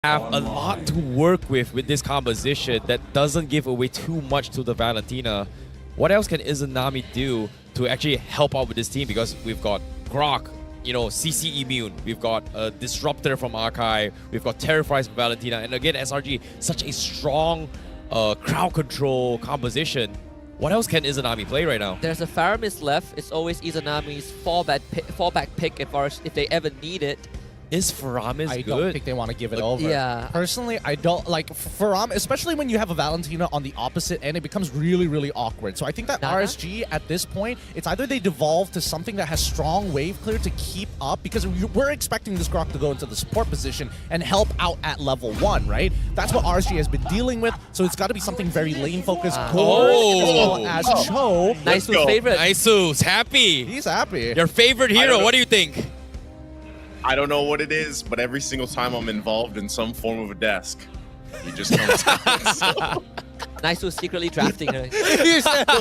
have a lot to work with this composition that doesn't give away too much to the Valentina. What else can Izanami do to actually help out with this team? Because we've got Grok, you know, CC immune. We've got a Disruptor from Archive. We've got Terrifies from Valentina. And again, SRG, such a strong crowd control composition. What else can Izanami play right now? There's a Faramis left. It's always Izanami's fallback pick if they ever need it. Is Faramis I good? don't think they want to give it over. Yeah. Personally, I don't like Faram, especially when you have a Valentina on the opposite end, it becomes really, really awkward. So I think that RSG at this point, it's either they devolve to something that has strong wave clear to keep up, because we're expecting this Grok to go into the support position and help out at level 1, right? That's what RSG has been dealing with. So it's got to be something very lane focused, as well as Cho. Naisu's favorite. Naisu's happy. He's happy. Your favorite hero, what do you think? I don't know what it is, but every single time I'm involved in some form of a desk, he just comes out. So. Naisu's secretly drafting her.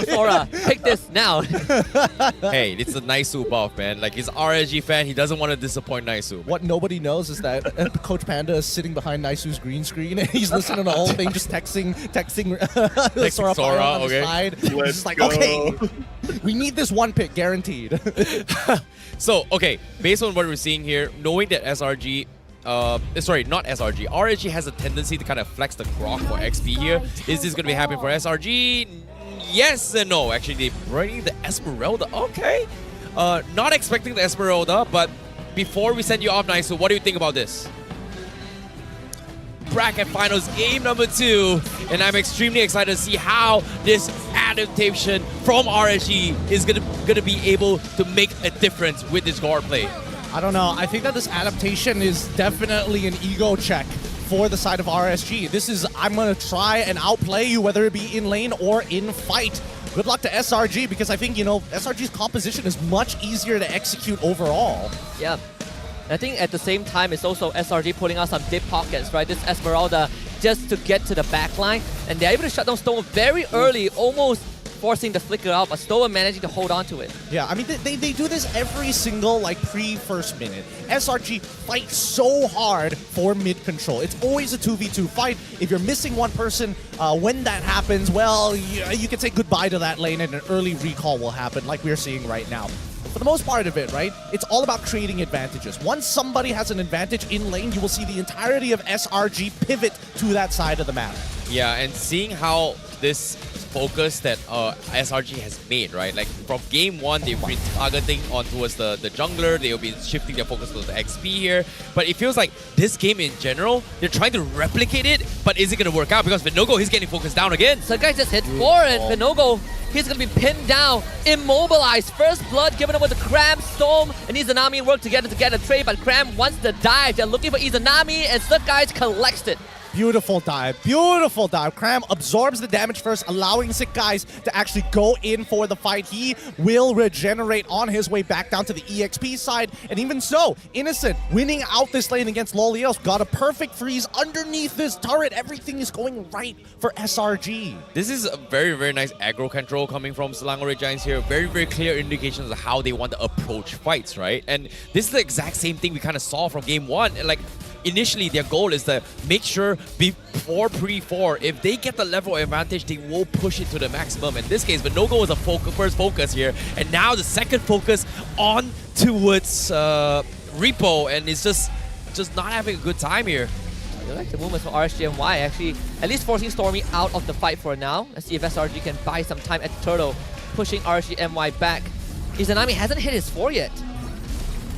Sora, pick this now. Hey, it's a Naisu buff, man. Like, he's an RSG fan. He doesn't want to disappoint Naisu. What nobody knows is that Coach Panda is sitting behind Naisu's green screen and he's listening to the whole thing, just texting Sora on the side. He's just like, okay, we need this one pick, guaranteed. So, okay, based on what we're seeing here, knowing that SRG, sorry, not SRG, RSG has a tendency to kind of flex the Grok for XP here. Is this going to be happening for SRG? Yes and no. Actually, they're bringing the Esmeralda. Okay. Not expecting the Esmeralda, but before we send you off, Naisu, what do you think about this? Bracket Finals game number 2, and I'm extremely excited to see how this adaptation from RSG is gonna be able to make a difference with this guard play. I don't know. I think that this adaptation is definitely an ego check for the side of RSG. This is, I'm going to try and outplay you, whether it be in lane or in fight. Good luck to SRG, because I think, you know, SRG's composition is much easier to execute overall. Yeah. I think at the same time, it's also SRG pulling out some deep pockets, right? This Esmeralda just to get to the back line, and they're able to shut down Stolen very early, almost forcing the flicker out, but Stolen managing to hold on to it. Yeah, I mean, they do this every single, like, pre-first minute. SRG fights so hard for mid-control. It's always a 2v2 fight. If you're missing one person, when that happens, well, you can say goodbye to that lane and an early recall will happen, like we're seeing right now. For the most part of it, right, it's all about creating advantages. Once somebody has an advantage in lane, you will see the entirety of SRG pivot to that side of the map. Yeah, and seeing how this focus that SRG has made, right? Like, from game 1, they've been targeting on towards the jungler. They've been shifting their focus to the XP here. But it feels like this game in general, they're trying to replicate it, but is it going to work out? Because Vinogo, he's getting focused down again. So guys just hit 4, and Vinogo, he's going to be pinned down, immobilized. First blood given over to Cram, Storm, and Izanami work together to get a trade, but Cram wants the dive. They're looking for Izanami, and Slip Guys collects it. Beautiful dive. Beautiful dive. Cram absorbs the damage first, allowing Sick Guys to actually go in for the fight. He will regenerate on his way back down to the EXP side. And even so, Innocent winning out this lane against Lolios. Got a perfect freeze underneath this turret. Everything is going right for SRG. This is a very, very nice aggro control coming from Selangor Giants here. Very, very clear indications of how they want to approach fights, right? And this is the exact same thing we kind of saw from game 1. Like, initially, their goal is to make sure before pre-4, if they get the level advantage, they will push it to the maximum. In this case, Vinogo was a first focus here, and now the second focus on towards Repo, and it's just not having a good time here. I like the movements from RSG and Y, actually, at least forcing Stormy out of the fight for now. Let's see if SRG can buy some time at Turtle, pushing RSG and Y back. Izanami hasn't hit his 4 yet.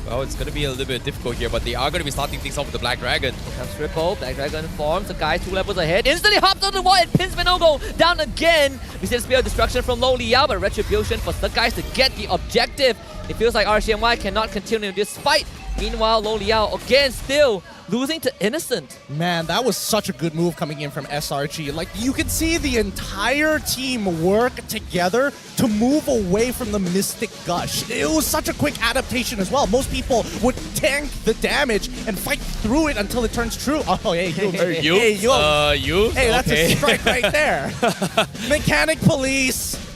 Well, it's going to be a little bit difficult here, but they are going to be starting things off with the Black Dragon. Here comes Ripple, Black Dragon forms, the guy 2 levels ahead, instantly hops on the wall and pins Vinogo down again. We see the Spear of Destruction from Low Liao, but Retribution for the guys to get the objective. It feels like RCMY cannot continue this fight. Meanwhile, Low Liao again still losing to Innocent. Man, that was such a good move coming in from SRG. Like, you could see the entire team work together to move away from the Mystic Gush. It was such a quick adaptation as well. Most people would tank the damage and fight through it until it turns true. Oh, hey, you. You? Hey, you. You? Hey, that's okay. a strike right there. Mechanic Police.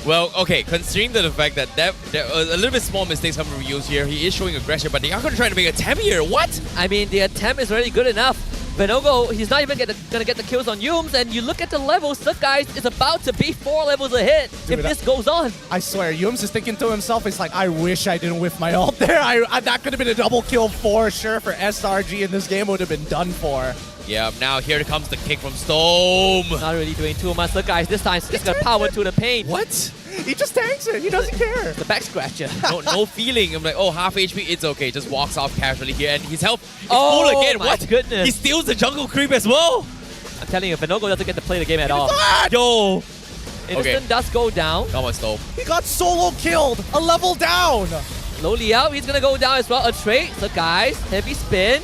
Well, okay, considering the fact that there are a little bit small mistakes coming from Ryu's here, he is showing aggression, but they are going to try to make a attempt here. What? I mean, the attempt is already good enough. Venogo, he's not even gonna get the kills on Yums, and you look at the levels, the guy is about to be 4 levels ahead if this goes on. I swear, Yums is thinking to himself, it's like, I wish I didn't whiff my ult there. That could have been a double kill for sure for SRG, and this game would have been done for. Yeah, now here comes the kick from Storm. Not really doing too much. Look, guys, this time he's gonna power to the paint. What? He just tanks it. He doesn't care. The back scratcher. No feeling. I'm like, oh, half HP, it's okay. Just walks off casually here, and his health is Oh, full again. my What? goodness. He steals the jungle creep as well. I'm telling you, Venogo doesn't get to play the game at all. Yo. Innocent does go down. Come on, Storm. He got solo killed. A level down. Slowly out, he's gonna go down as well. A trade. So guys, heavy spin.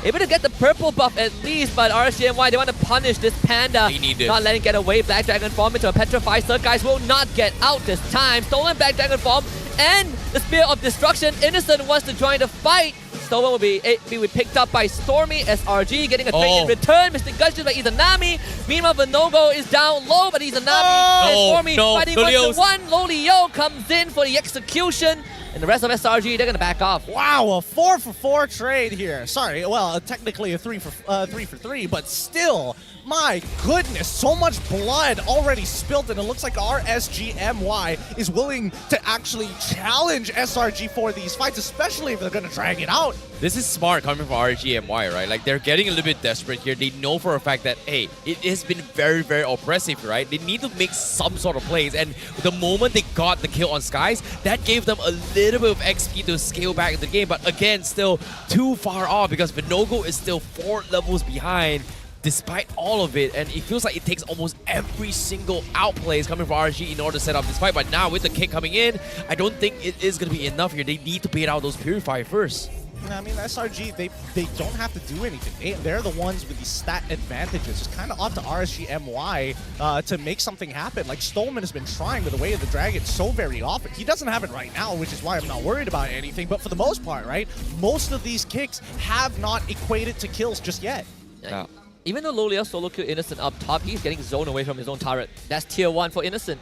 Able to get the purple buff at least, but RSGMY, they want to punish this Panda. They need it. Not letting get away. Black Dragon form into a petrified. So guys will not get out this time. Stolen Black Dragon form and the Spear of Destruction. Innocent wants to join the fight. Stolen will be picked up by Stormy. SRG getting a trade in return. Mystic Gush by Izanami. Meanwhile, Venogo is down low, but Izanami and Stormy fighting 1-1. Lolio comes in for the execution. And the rest of SRG, they're going to back off. Wow, a 4-for-4 trade here. Sorry, well, technically a 3-for-3, but still, my goodness, so much blood already spilled, and it looks like RSGMY is willing to actually challenge SRG for these fights, especially if they're going to drag it out. This is smart coming from RGMY, right? Like, they're getting a little bit desperate here. They know for a fact that, hey, it has been very, very oppressive, right? They need to make some sort of plays. And the moment they got the kill on Skies, that gave them a little bit of XP to scale back in the game. But again, still too far off because Venogo is still 4 levels behind despite all of it. And it feels like it takes almost every single outplays coming from RSG in order to set up this fight. But now with the kick coming in, I don't think it is going to be enough here. They need to bait out those Purify first. I mean, SRG, they don't have to do anything. They're the ones with these stat advantages. It's kind of up to RSGMY to make something happen. Like, Stolman has been trying with the Way of the Dragon so very often. He doesn't have it right now, which is why I'm not worried about anything. But for the most part, right, most of these kicks have not equated to kills just yet. Yeah. Even though Lolio solo kill Innocent up top, he's getting zoned away from his own turret. That's tier 1 for Innocent.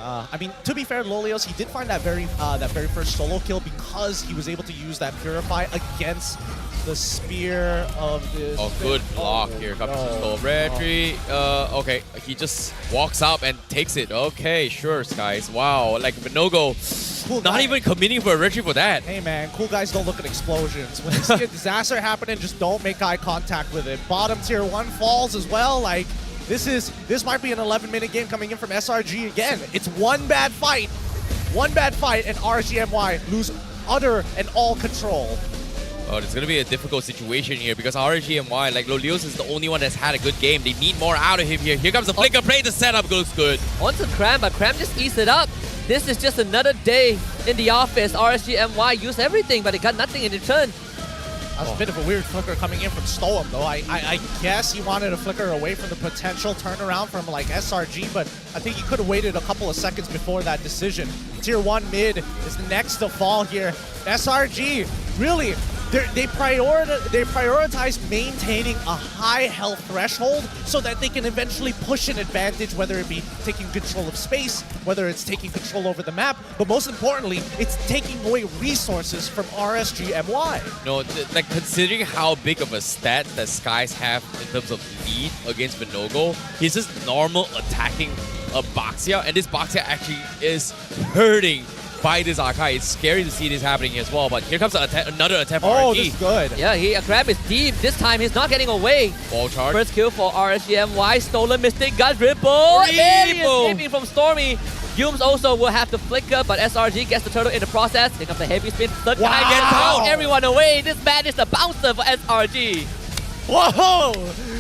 I mean, to be fair, Lolios, he did find that very first solo kill because he was able to use that Purify against the Spear of this. Oh, good block. Here comes the Storm Retry. Okay, he just walks up and takes it. Okay, sure, Skies. Wow, like Venogo, Cool not guy. even committing for a retry for that. Hey man, cool guys don't look at explosions. When you see a disaster happening, just don't make eye contact with it. Bottom tier 1 falls as well. Like, this might be an 11-minute game coming in from SRG again. It's one bad fight, and RSGMY lose utter and all control. Oh, it's going to be a difficult situation here because RSGMY, like Lolios is the only one that's had a good game. They need more out of him here. Here comes the flicker play. The setup goes good. Onto Cram, but Cram just eats it up. This is just another day in the office. RSGMY used everything, but they got nothing in return. That's a bit of a weird flicker coming in from Stoem, though. I guess he wanted to flicker away from the potential turnaround from, like, SRG, but I think he could have waited a couple of seconds before that decision. Tier 1 mid is next to fall here. SRG, really, they prioritize maintaining a high health threshold so that they can eventually push an advantage, whether it be taking control of space, whether it's taking control over the map, but most importantly, it's taking away resources from RSGMY. No, like considering how big of a stat that Skies have in terms of lead against Venogo, he's just normal attacking a Baxia, and this Baxia actually is hurting by this Archive. It's scary to see this happening as well, but here comes another attempt for Oh, RG. this is good. Yeah, Crab is deep. This time he's not getting away. Ball charge. First kill for RSGMY. Stolen Mystic Gut Ripple. And he is escaping from Stormy. Yums also will have to flicker, but SRG gets the turtle in the process. Here comes the heavy spin. Third guy gets out. Everyone away. This man is the bouncer for SRG. Whoa!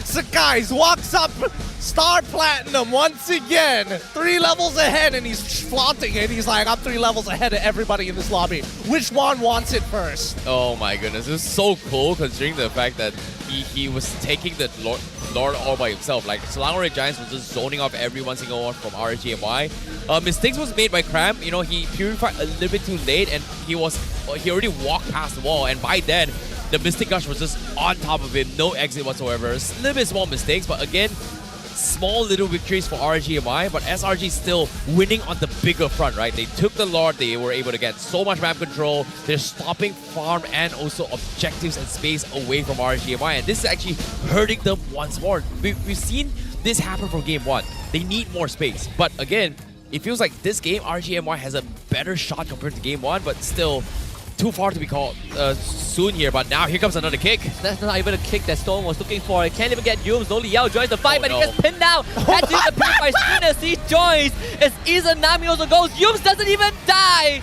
So guys, walks up Star Platinum once again. 3 levels ahead, and he's flaunting it. He's like, I'm 3 levels ahead of everybody in this lobby. Which one wants it first? Oh my goodness, it's so cool considering the fact that he was taking the Lord all by himself. Like, Selangor Giants was just zoning off every one single one from RSGMY. Mistakes was made by Cram. You know, he purified a little bit too late, and he already walked past the wall, and by then, the Mystic Gush was just on top of him, no exit whatsoever. A little bit small mistakes, but again, small little victories for RSGMI, but SRG still winning on the bigger front, right? They took the Lord, they were able to get so much map control, they're stopping farm and also objectives and space away from RSGMI, and this is actually hurting them once more. We've seen this happen from game 1. They need more space, but again, it feels like this game, RSGMI has a better shot compared to game 1, but still too far to be called soon here. But now here comes another kick. That's not even a kick that Stone was looking for. He can't even get Yums. Only Yao joins the fight, but no. he gets pinned down. Had to use the purify as soon as he joins. As Izanami also goes, Yums doesn't even die.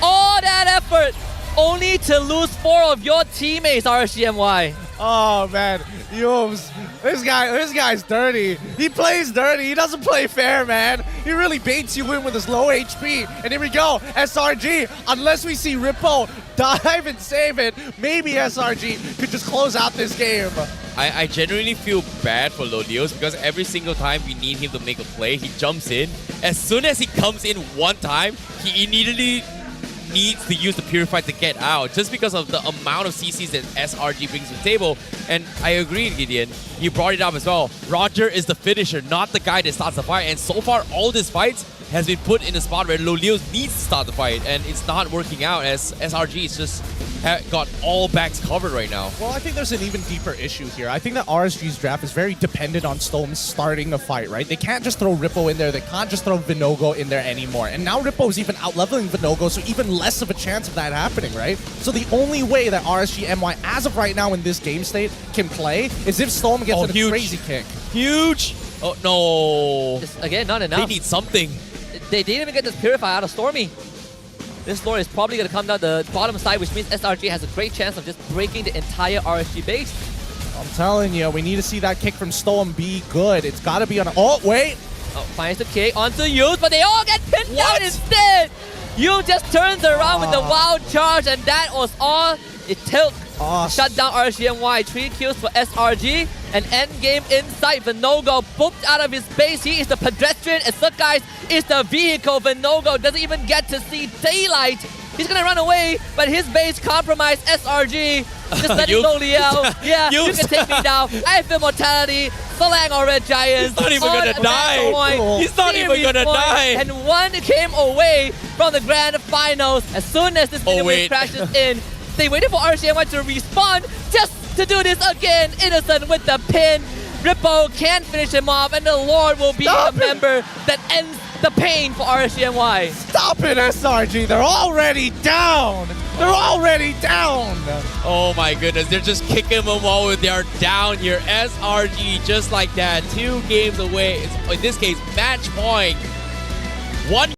All that effort only to lose 4 of your teammates, RSGMY. Oh man, Yums, this guy's dirty. He plays dirty. He doesn't play fair, man. He really baits you in with his low HP. And here we go, SRG. Unless we see Rippo dive and save it, maybe SRG could just close out this game. I genuinely feel bad for Lodios because every single time we need him to make a play, he jumps in. As soon as he comes in one time, he immediately needs to use the Purify to get out just because of the amount of CCs that SRG brings to the table. And I agree, Gideon. You brought it up as well. Roger is the finisher, not the guy that starts the fight. And so far, all these fights has been put in a spot where Lolios needs to start the fight, and it's not working out as SRG is just got all backs covered right now. Well, I think there's an even deeper issue here. I think that RSG's draft is very dependent on Stone starting a fight, right? They can't just throw Rippo in there. They can't just throw Vinogo in there anymore. And now Rippo's even out-leveling Vinogo, so even less of a chance of that happening, right? So the only way that RSGMY, as of right now in this game state, can play is if Stone gets a huge. crazy kick. Huge! Oh, no. Just, again, not enough. They need something. They didn't even get this Purify out of Stormy. This Lord is probably going to come down the bottom side, which means SRG has a great chance of just breaking the entire RSG base. I'm telling you, we need to see that kick from Stone be good. It's got to be on a... Oh, wait! Oh, finds the kick onto Yus, but they all get pinned down instead! Yu just turns around with the wild charge, and that was all it took. Shut down RSGMY. 3 kills for SRG. An endgame insight. Vinogo booped out of his base. He is the pedestrian, and Suckeyes is the vehicle. Vinogo doesn't even get to see daylight. He's gonna run away, but his base compromised. SRG just letting Loliel. Yeah, you can take me down. I feel mortality. Selangor Red Giants. He's not even gonna die. He's not even gonna die. And one came away from the grand finals. As soon as this video crashes in, they waited for RSGMY to respawn just to do this again. Innocent with the pin. Rippo can't finish him off, and the Lord will be the member that ends the pain for RSGMY. Stop it, SRG. They're already down. They're already down. Oh my goodness. They're just kicking them while they're down here. SRG just like that. 2 games away. It's, in this case, match point. 1